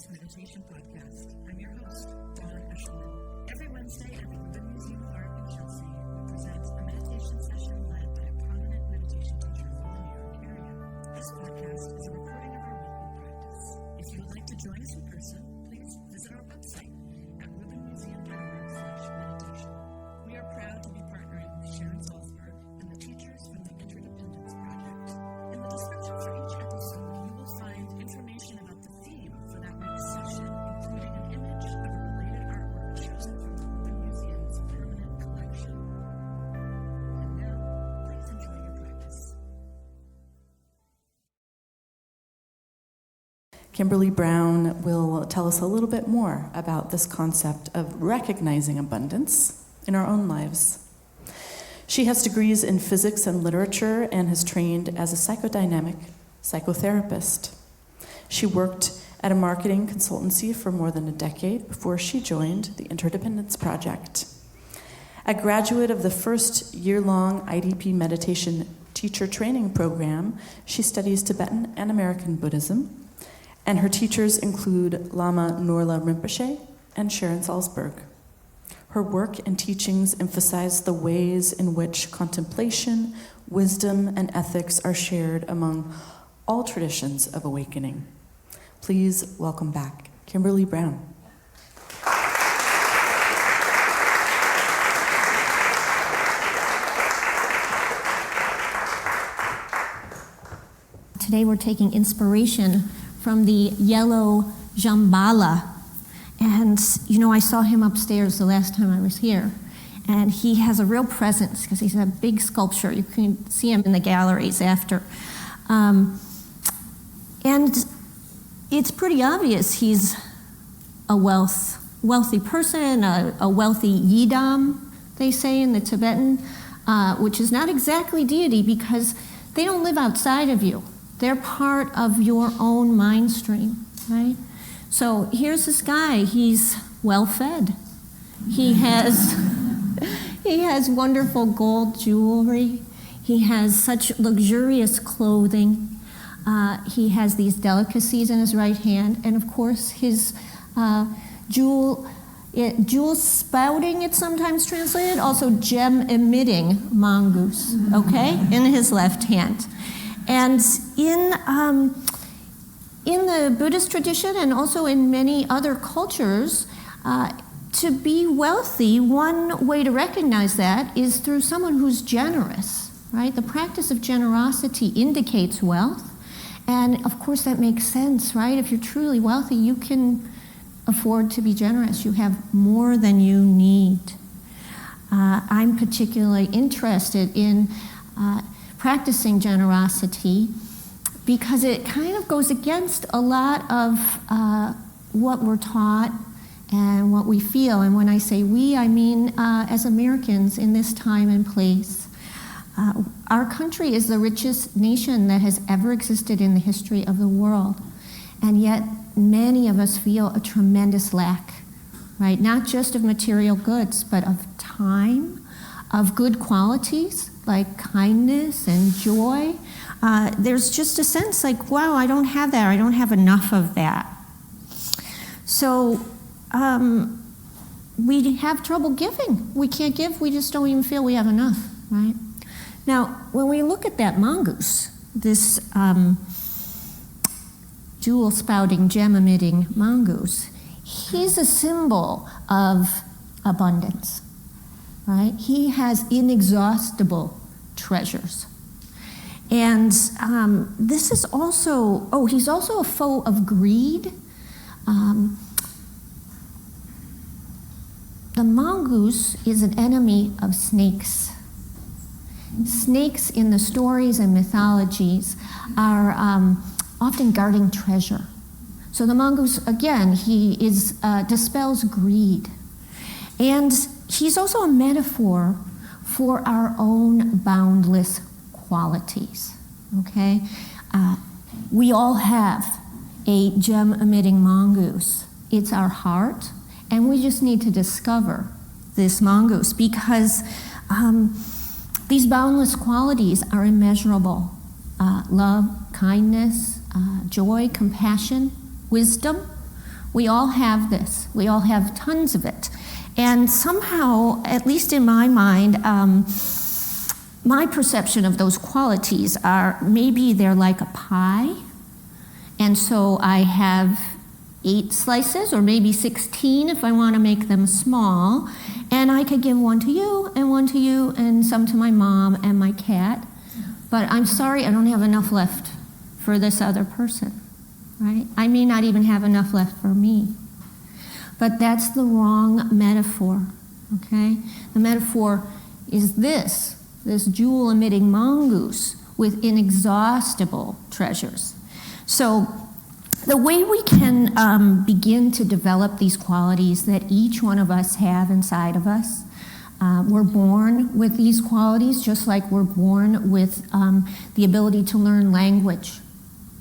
Mindfulness Meditation Podcast. I'm your host, Dawn Eshelman. Every Wednesday at the Rubin Museum of Art in Chelsea, we present a meditation session led by a prominent meditation teacher from the New York area. This podcast is a recording of our weekly practice. If you would like to join us in person, please visit our website at rubinmuseum.org/meditation. We are proud to be partnering with Sharon Salzberg and the teachers from the Interdependence Project. In the description for each episode, you will find information about the theme for that week's session, including an image of a related artwork chosen from the Rubin Museum's permanent collection. And now, please enjoy your practice. Kimberly Brown will tell us a little bit more about this concept of recognizing abundance in our own lives. She has degrees in physics and literature and has trained as a psychodynamic psychotherapist. She worked at a marketing consultancy for more than a decade before she joined the Interdependence Project. A graduate of the first year-long IDP meditation teacher training program, she studies Tibetan and American Buddhism, and her teachers include Lama Norla Rinpoche and Sharon Salzberg. Her work and teachings emphasize the ways in which contemplation, wisdom, and ethics are shared among all traditions of awakening. Please welcome back Kimberly Brown. Today we're taking inspiration from the yellow Jambala. And, I saw him upstairs the last time I was here. And he has a real presence because he's a big sculpture. You can see him in the galleries after. And it's pretty obvious he's a wealthy person, a wealthy yidam, they say in the Tibetan, which is not exactly deity because they don't live outside of you. They're part of your own mind stream, right? So here's this guy, he's well-fed. He has wonderful gold jewelry. He has such luxurious clothing. He has these delicacies in his right hand. And of course, his jewel spouting, it's sometimes translated, also gem-emitting mongoose, okay, in his left hand. And in the Buddhist tradition and also in many other cultures, to be wealthy, one way to recognize that is through someone who's generous, right? The practice of generosity indicates wealth. And of course that makes sense, right? If you're truly wealthy, you can afford to be generous. You have more than you need. I'm particularly interested in practicing generosity because it kind of goes against a lot of what we're taught and what we feel. And when I say we, I mean as Americans in this time and place. Our country is the richest nation that has ever existed in the history of the world. And yet many of us feel a tremendous lack, right? Not just of material goods, but of time, of good qualities like kindness and joy. There's just a sense like, wow, I don't have that, or I don't have enough of that. So we have trouble giving. We can't give, we just don't even feel we have enough, right? Now, when we look at that mongoose, this jewel-spouting, gem-emitting mongoose, he's a symbol of abundance, right? He has inexhaustible treasures. And this is also, he's also a foe of greed. The mongoose is an enemy of snakes. Snakes in the stories and mythologies are often guarding treasure. So the mongoose, again, he dispels greed. And he's also a metaphor for our own boundless qualities, okay? We all have a gem-emitting mongoose. It's our heart, and we just need to discover this mongoose because these boundless qualities are immeasurable. Love, kindness, joy, compassion, wisdom, We all have this. We all have tons of it. And somehow, at least in my mind, my perception of those qualities are maybe they're like a pie. And so I have 8 slices, or maybe 16 if I want to make them small. And I could give one to you, and some to my mom and my cat. But I'm sorry, I don't have enough left for this other person, right? I may not even have enough left for me. But that's the wrong metaphor, okay? The metaphor is this jewel-emitting mongoose with inexhaustible treasures. So the way we can begin to develop these qualities that each one of us have inside of us, we're born with these qualities, just like we're born with the ability to learn language,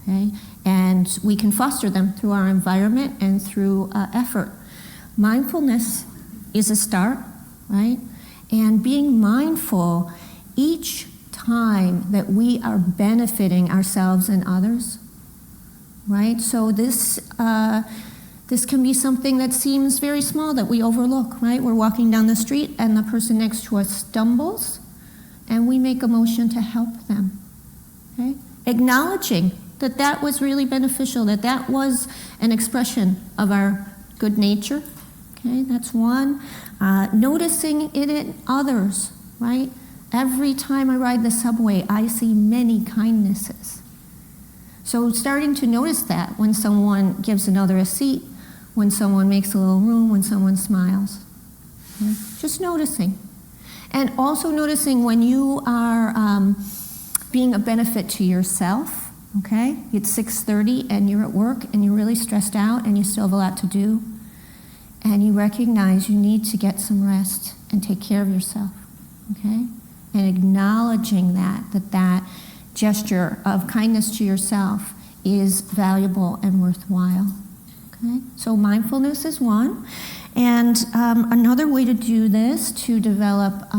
okay? And we can foster them through our environment and through effort. Mindfulness is a start, right? And being mindful each time that we are benefiting ourselves and others, right? So this can be something that seems very small that we overlook, right? We're walking down the street and the person next to us stumbles and we make a motion to help them, okay? Acknowledging that that was really beneficial, that that was an expression of our good nature, okay? That's one. Noticing it in others, right? Every time I ride the subway, I see many kindnesses. So starting to notice that when someone gives another a seat, when someone makes a little room, when someone smiles. Okay? Just noticing. And also noticing when you are being a benefit to yourself, okay? It's 6:30 and you're at work and you're really stressed out and you still have a lot to do. And you recognize you need to get some rest and take care of yourself, okay? And acknowledging that gesture of kindness to yourself is valuable and worthwhile. Okay? So mindfulness is one. And another way to do this, to develop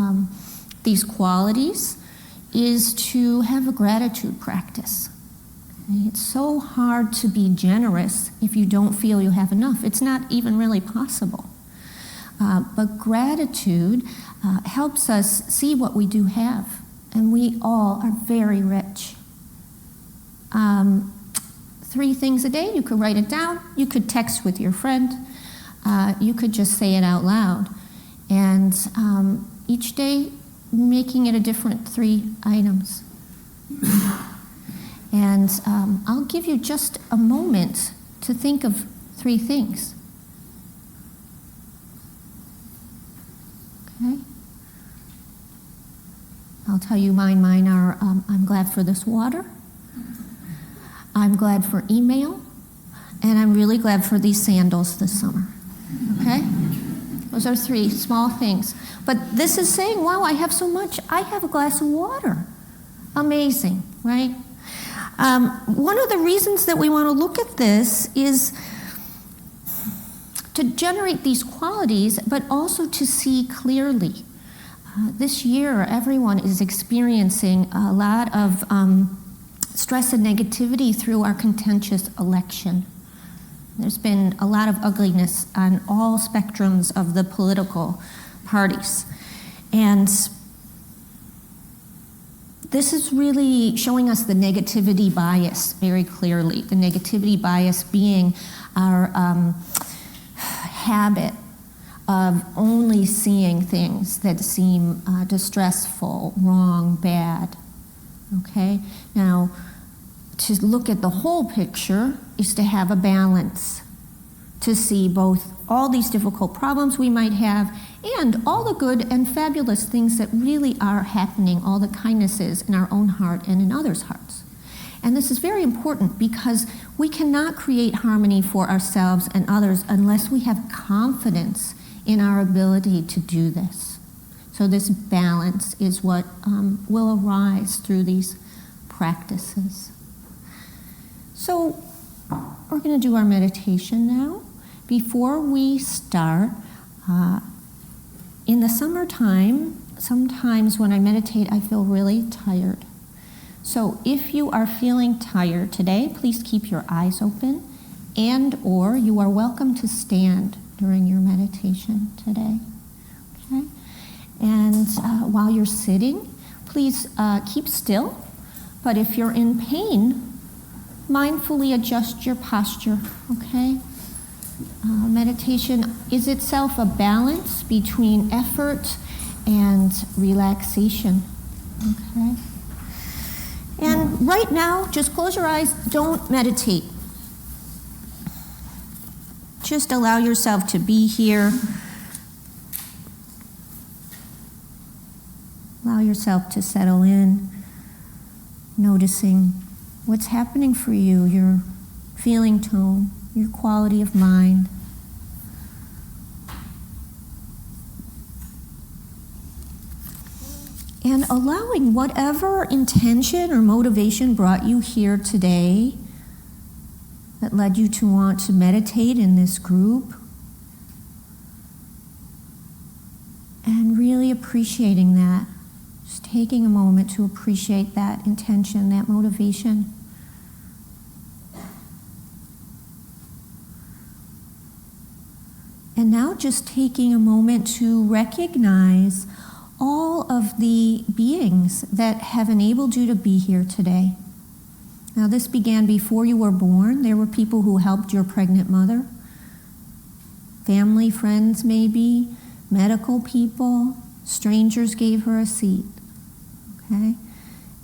these qualities, is to have a gratitude practice. Okay? It's so hard to be generous if you don't feel you have enough. It's not even really possible. But gratitude helps us see what we do have. And we all are very rich. 3 things a day, you could write it down, you could text with your friend, you could just say it out loud. And each day, making it a different 3 items. And I'll give you just a moment to think of 3 things. Okay? I'll tell you mine. Mine are, I'm glad for this water, I'm glad for email, and I'm really glad for these sandals this summer. Okay? Those are 3 small things. But this is saying, wow, I have so much. I have a glass of water. Amazing, right? One of the reasons that we want to look at this is to generate these qualities, but also to see clearly. This year, everyone is experiencing a lot of stress and negativity through our contentious election. There's been a lot of ugliness on all spectrums of the political parties. And this is really showing us the negativity bias very clearly. The negativity bias being our habit of only seeing things that seem distressful, wrong, bad. Okay? Now, to look at the whole picture is to have a balance, to see both all these difficult problems we might have and all the good and fabulous things that really are happening, all the kindnesses in our own heart and in others' hearts. And this is very important because we cannot create harmony for ourselves and others unless we have confidence in our ability to do this. So this balance is what will arise through these practices. So we're going to do our meditation now. Before we start, in the summertime, sometimes when I meditate, I feel really tired. So if you are feeling tired today, please keep your eyes open and or you are welcome to stand during your meditation today. Okay? And while you're sitting, please keep still. But if you're in pain, mindfully adjust your posture, okay? Meditation is itself a balance between effort and relaxation, okay? And right now, just close your eyes, don't meditate. Just allow yourself to be here. Allow yourself to settle in, noticing what's happening for you, your feeling tone, your quality of mind. And allowing whatever intention or motivation brought you here today that led you to want to meditate in this group, and really appreciating that. Just taking a moment to appreciate that intention, that motivation. And now just taking a moment to recognize all of the beings that have enabled you to be here today. Now this began before you were born. There were people who helped your pregnant mother, family, friends maybe, medical people, strangers gave her a seat, okay?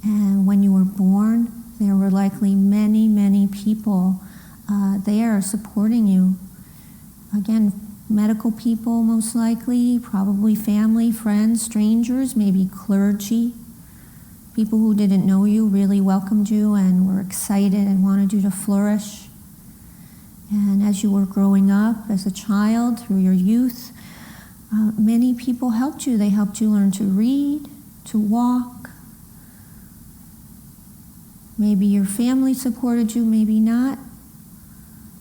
And when you were born, there were likely many, many people there supporting you. Again, medical people most likely, probably family, friends, strangers, maybe clergy. People who didn't know you really welcomed you and were excited and wanted you to flourish. And as you were growing up as a child, through your youth, many people helped you. They helped you learn to read, to walk. Maybe your family supported you, maybe not.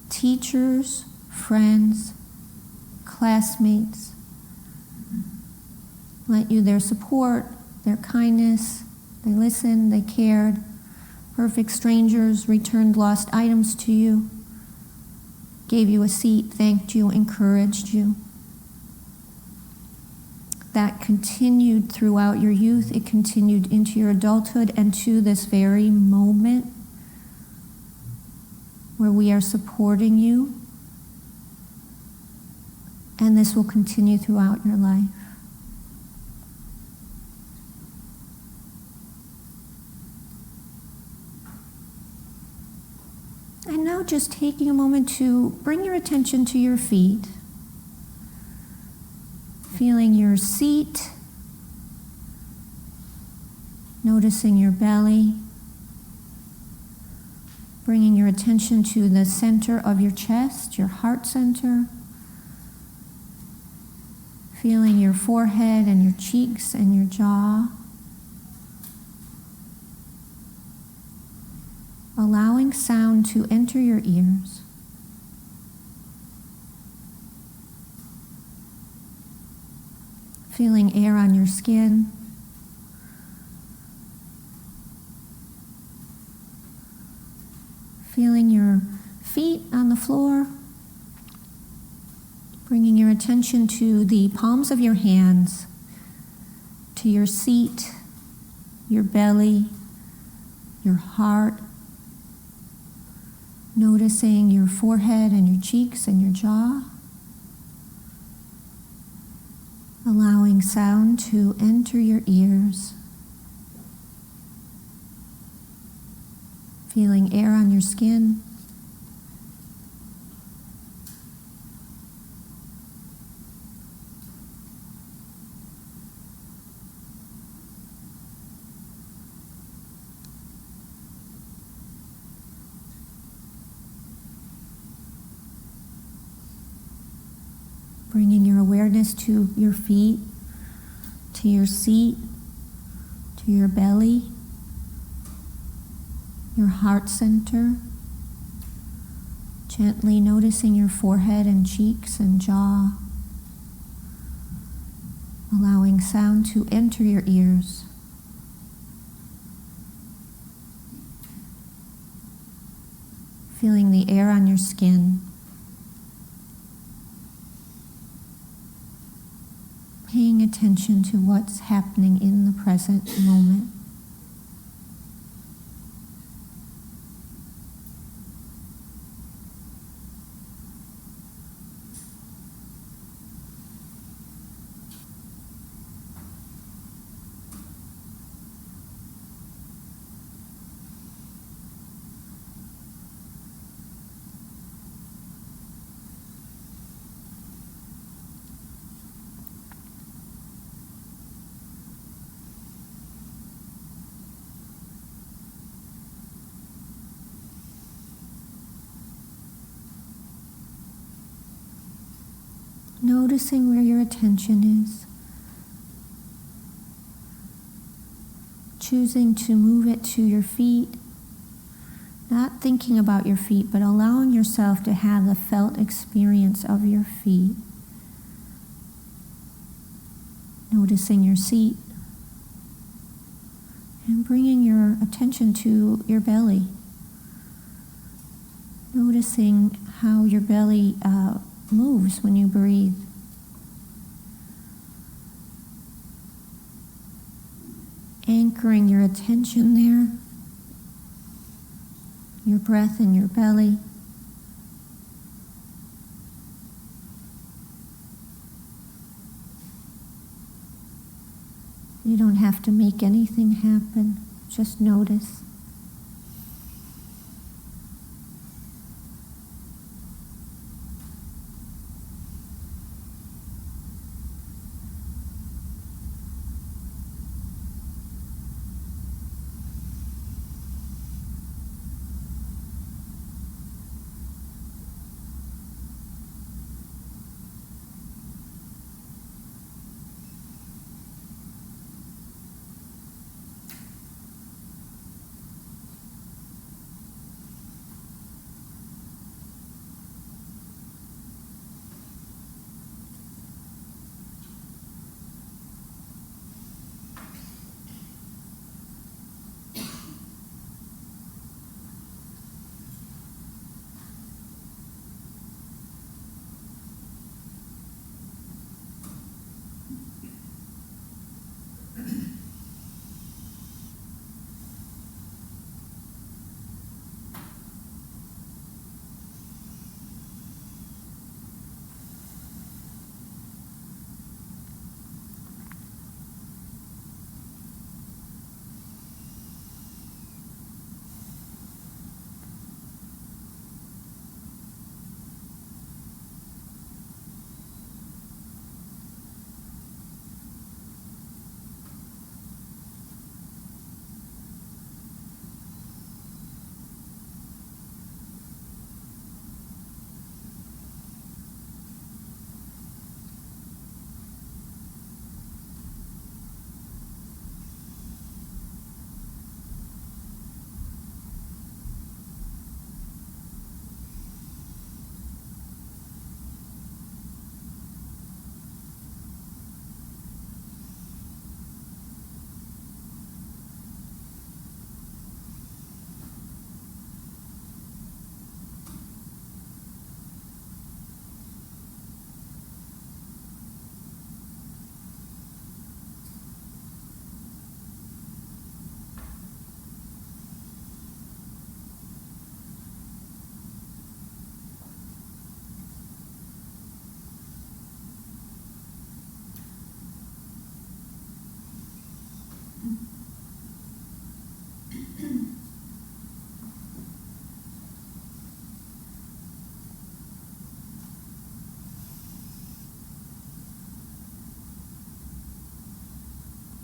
Teachers, friends, classmates lent you their support, their kindness. They listened, they cared. Perfect strangers returned lost items to you, gave you a seat, thanked you, encouraged you. That continued throughout your youth. It continued into your adulthood and to this very moment where we are supporting you. And this will continue throughout your life. And now just taking a moment to bring your attention to your feet. Feeling your seat. Noticing your belly. Bringing your attention to the center of your chest, your heart center. Feeling your forehead and your cheeks and your jaw. Allowing sound to enter your ears. Feeling air on your skin. Feeling your feet on the floor. Bringing your attention to the palms of your hands, to your seat, your belly, your heart. Noticing your forehead and your cheeks and your jaw. Allowing sound to enter your ears. Feeling air on your skin. Bringing your awareness to your feet, to your seat, to your belly, your heart center. Gently noticing your forehead and cheeks and jaw. Allowing sound to enter your ears. feeling the air on your skin, paying attention to what's happening in the present moment. Noticing where your attention is. Choosing to move it to your feet. Not thinking about your feet, but allowing yourself to have the felt experience of your feet. Noticing your seat. And bringing your attention to your belly. Noticing how your belly moves when you breathe. Anchoring your attention there, your breath in your belly. You don't have to make anything happen, just notice.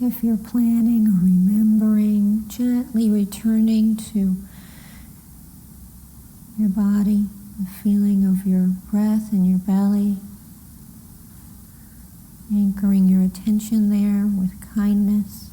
If you're planning or remembering, gently returning to your body, the feeling of your breath in your belly, anchoring your attention there with kindness.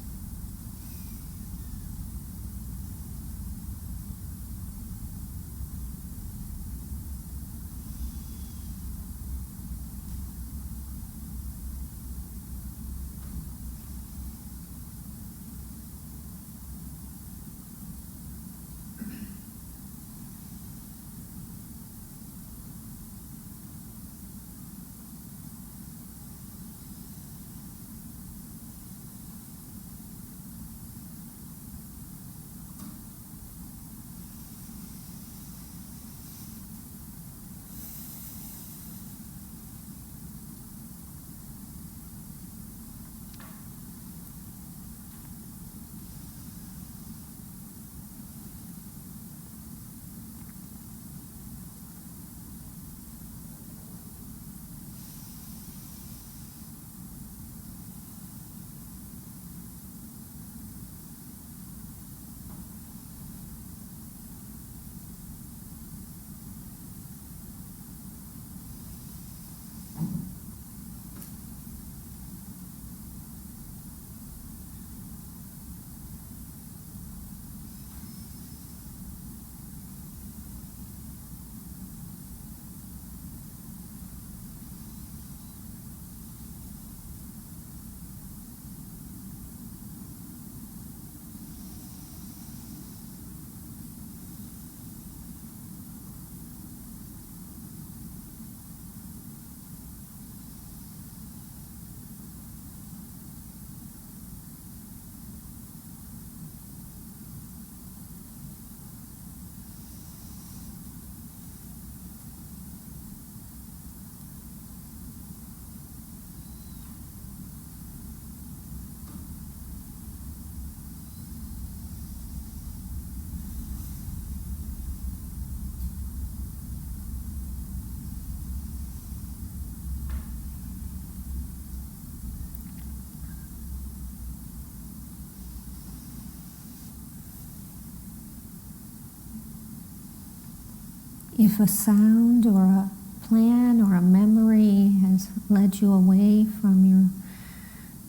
If a sound or a plan or a memory has led you away from your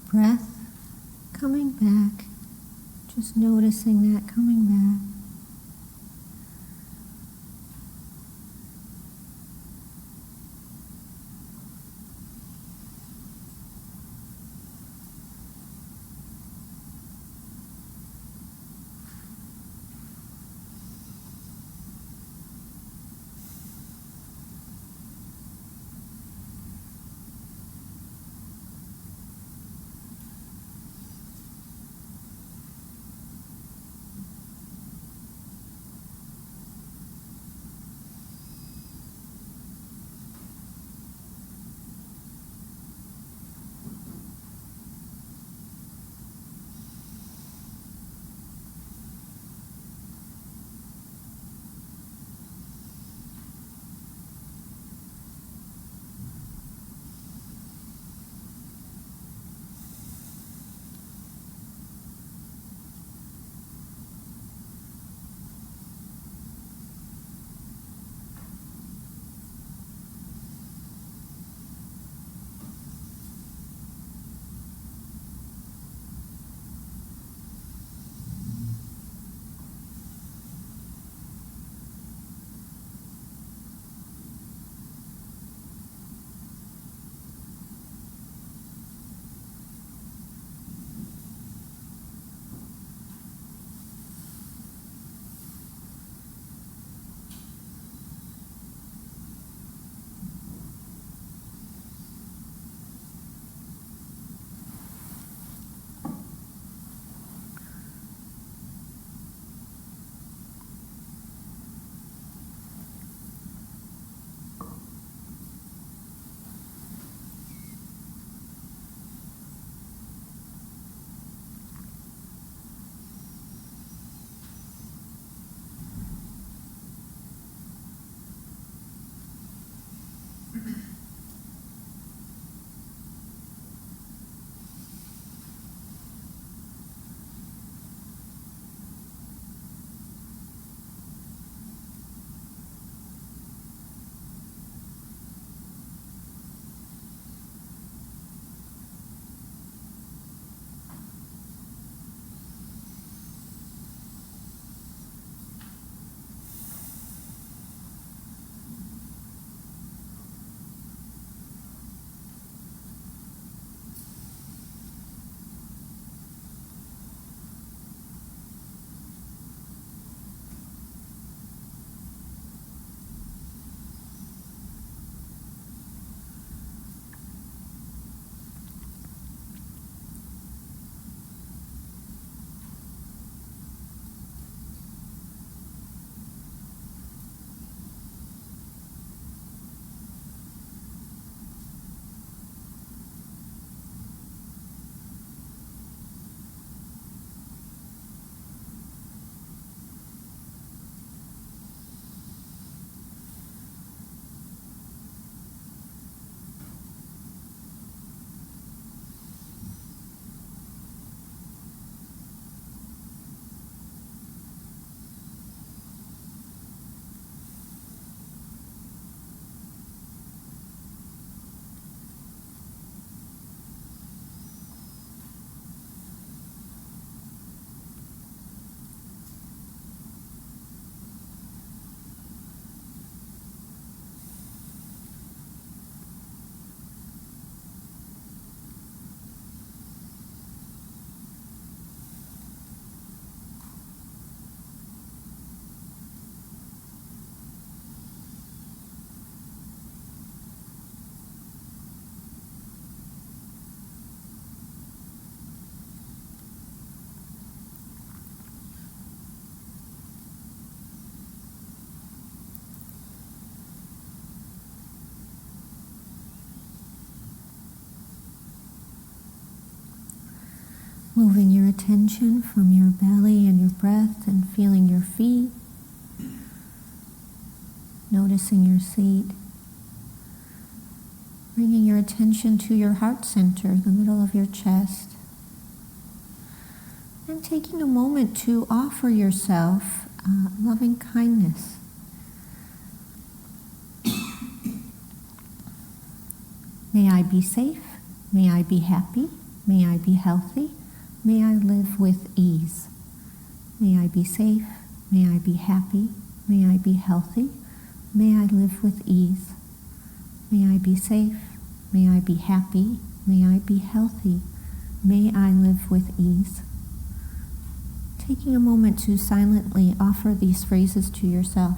breath, coming back, just noticing that coming back. Moving your attention from your belly and your breath and feeling your feet, noticing your seat, bringing your attention to your heart center, the middle of your chest, and taking a moment to offer yourself loving kindness, May I be safe. May I be happy. May I be healthy. May I live with ease. May I be safe. May I be happy. May I be healthy. May I live with ease. May I be safe. May I be happy. May I be healthy. May I live with ease. Taking a moment to silently offer these phrases to yourself.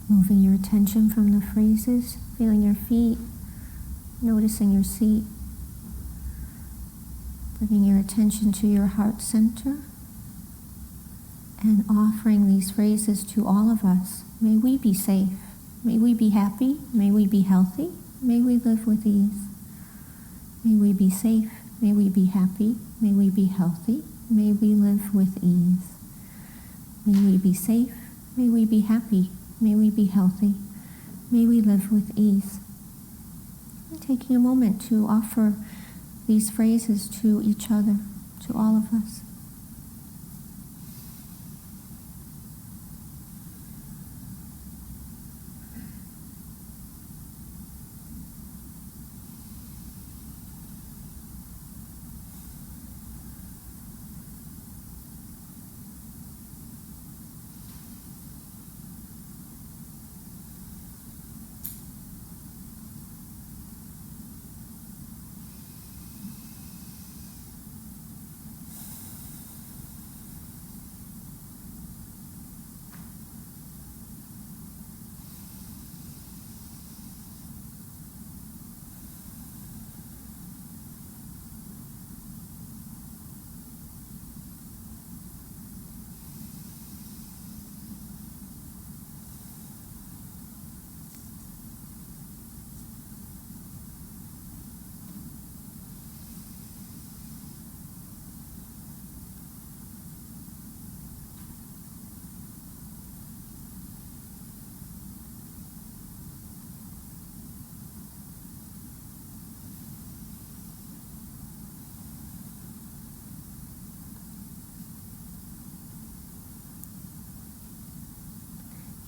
Moving your attention from the phrases, feeling your feet, noticing your seat. Bringing your attention to your heart center and offering these phrases to all of us. May we be safe. May we be happy. May we be healthy. May we live with ease. May we be safe. May we be happy. May we be healthy. May we live with ease. May we be safe. May we be happy. May we be healthy. May we live with ease. Taking a moment to offer these phrases to each other, to all of us.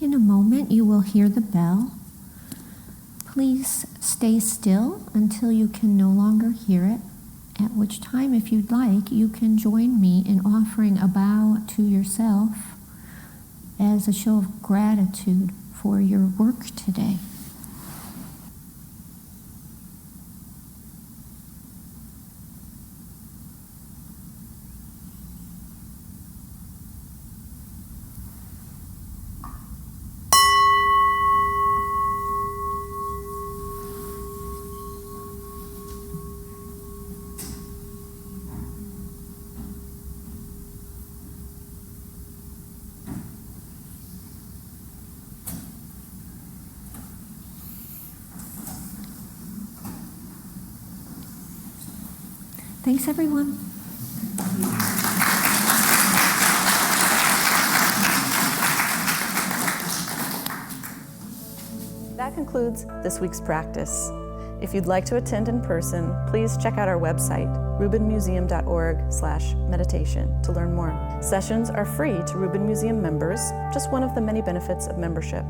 In a moment, you will hear the bell. Please stay still until you can no longer hear it, at which time, if you'd like, you can join me in offering a bow to yourself as a show of gratitude for your work today. Thanks, everyone. That concludes this week's practice. If you'd like to attend in person, please check out our website, rubinmuseum.org/meditation, to learn more. Sessions are free to Rubin Museum members, just one of the many benefits of membership.